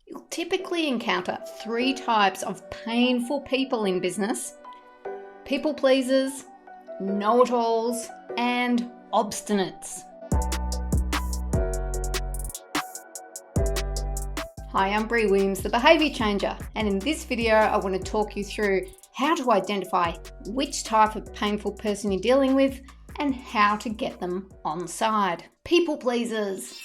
You'll typically encounter 3 types of painful people in business: people pleasers, know-it-alls, and obstinates. Hi, I'm Bri Williams, the behaviour changer, and in this video I want to talk you through how to identify which type of painful person you're dealing with and how to get them on side. People pleasers.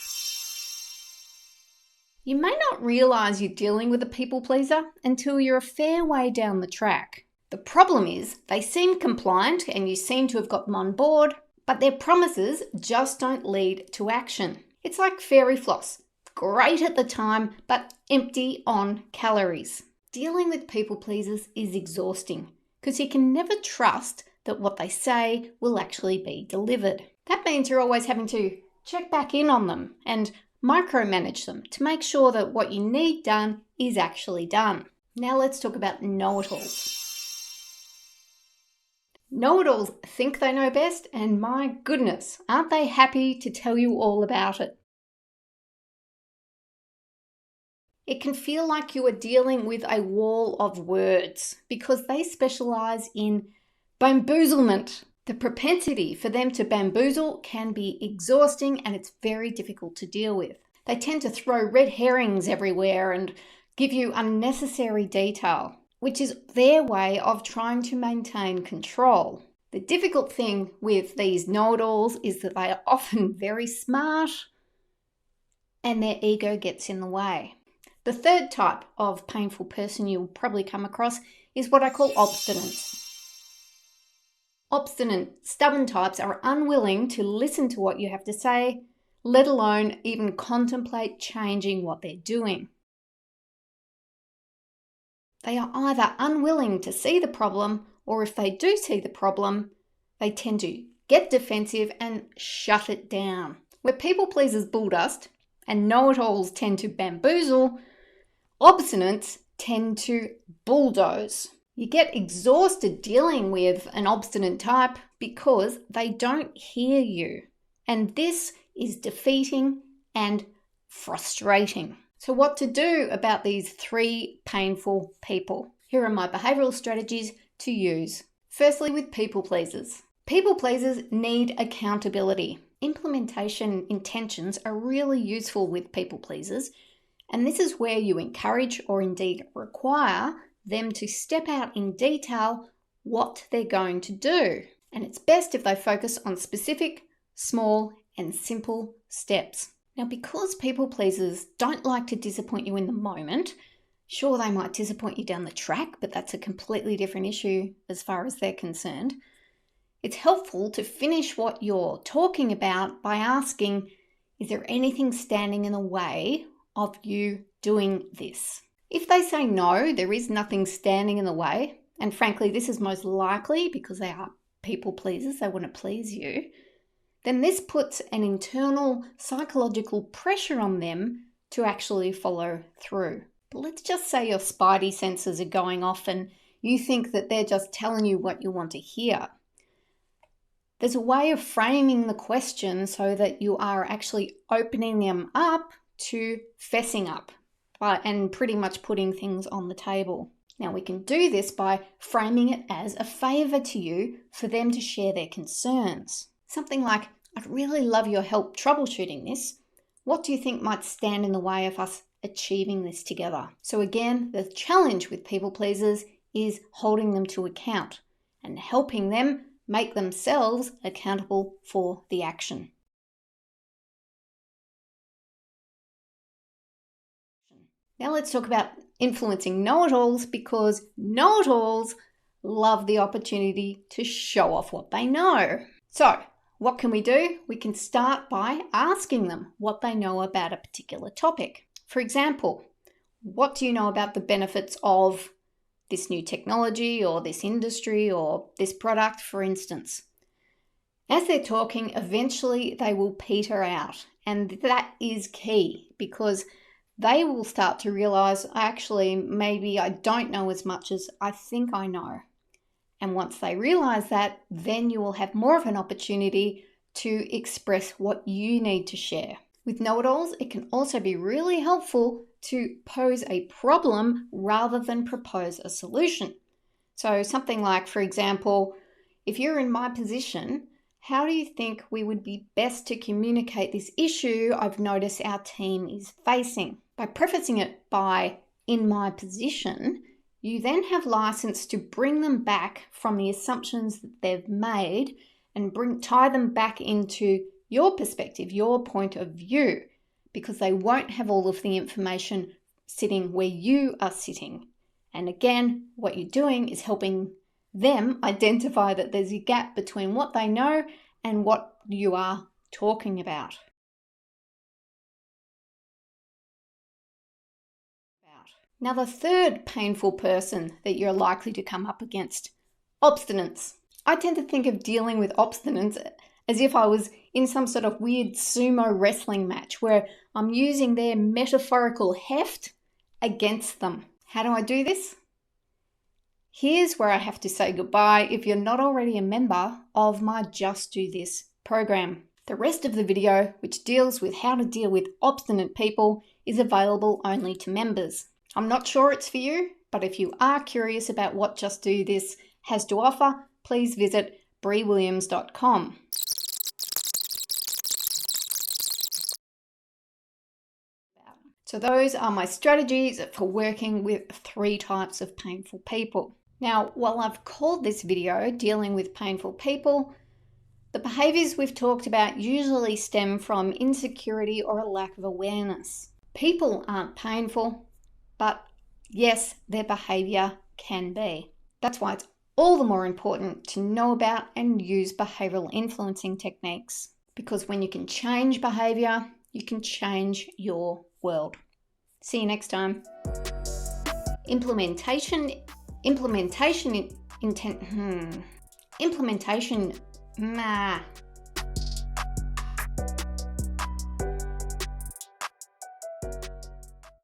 You may not realise you're dealing with a people pleaser until you're a fair way down the track. The problem is they seem compliant and you seem to have got them on board, but their promises just don't lead to action. It's like fairy floss. Great at the time, but empty on calories. Dealing with people pleasers is exhausting because you can never trust that what they say will actually be delivered. That means you're always having to check back in on them and micromanage them to make sure that what you need done is actually done. Now let's talk about know-it-alls. Know-it-alls think they know best, and my goodness, aren't they happy to tell you all about it? It can feel like you are dealing with a wall of words because they specialize in bamboozlement. The propensity for them to bamboozle can be exhausting and it's very difficult to deal with. They tend to throw red herrings everywhere and give you unnecessary detail, which is their way of trying to maintain control. The difficult thing with these know-it-alls is that they are often very smart and their ego gets in the way. The third type of painful person you'll probably come across is what I call obstinates. Obstinate, stubborn types are unwilling to listen to what you have to say, let alone even contemplate changing what they're doing. They are either unwilling to see the problem, or if they do see the problem, they tend to get defensive and shut it down. Where people pleasers bulldust and know-it-alls tend to bamboozle, obstinates tend to bulldoze. You get exhausted dealing with an obstinate type because they don't hear you. And this is defeating and frustrating. So what to do about these 3 painful people? Here are my behavioural strategies to use. Firstly, with people pleasers. People pleasers need accountability. Implementation intentions are really useful with people pleasers, and this is where you encourage or indeed require them to step out in detail what they're going to do. And it's best if they focus on specific, small, and simple steps. Now, because people pleasers don't like to disappoint you in the moment, sure, they might disappoint you down the track, but that's a completely different issue as far as they're concerned. It's helpful to finish what you're talking about by asking, is there anything standing in the way of you doing this? If they say no, there is nothing standing in the way, and frankly, this is most likely because they are people pleasers, they want to please you, then this puts an internal psychological pressure on them to actually follow through. But let's just say your spidey senses are going off and you think that they're just telling you what you want to hear. There's a way of framing the question so that you are actually opening them up to fessing up and pretty much putting things on the table. Now, we can do this by framing it as a favour to you for them to share their concerns. Something like, I'd really love your help troubleshooting this. What do you think might stand in the way of us achieving this together? So again, the challenge with people pleasers is holding them to account and helping them make themselves accountable for the action. Now let's talk about influencing know-it-alls, because know-it-alls love the opportunity to show off what they know. So what can we do? We can start by asking them what they know about a particular topic. For example, what do you know about the benefits of this new technology or this industry or this product, for instance? As they're talking, eventually they will peter out, and that is key because they will start to realize, actually, maybe I don't know as much as I think I know. And once they realize that, then you will have more of an opportunity to express what you need to share. With know-it-alls, it can also be really helpful to pose a problem rather than propose a solution. So something like, for example, if you're in my position, how do you think we would be best to communicate this issue I've noticed our team is facing? By prefacing it by in my position, you then have license to bring them back from the assumptions that they've made and tie them back into your perspective, your point of view, because they won't have all of the information sitting where you are sitting. And again, what you're doing is helping them identify that there's a gap between what they know and what you are talking about. Now, the third painful person that you're likely to come up against, obstinates. I tend to think of dealing with obstinates as if I was in some sort of weird sumo wrestling match where I'm using their metaphorical heft against them. How do I do this? Here's where I have to say goodbye if you're not already a member of my Just Do This program. The rest of the video, which deals with how to deal with obstinate people, is available only to members. I'm not sure it's for you, but if you are curious about what Just Do This has to offer, please visit briwilliams.com. So those are my strategies for working with 3 types of painful people. Now, while I've called this video dealing with painful people, the behaviours we've talked about usually stem from insecurity or a lack of awareness. People aren't painful, but yes, their behaviour can be. That's why it's all the more important to know about and use behavioural influencing techniques. Because when you can change behaviour, you can change your world. See you next time. Implementation, nah.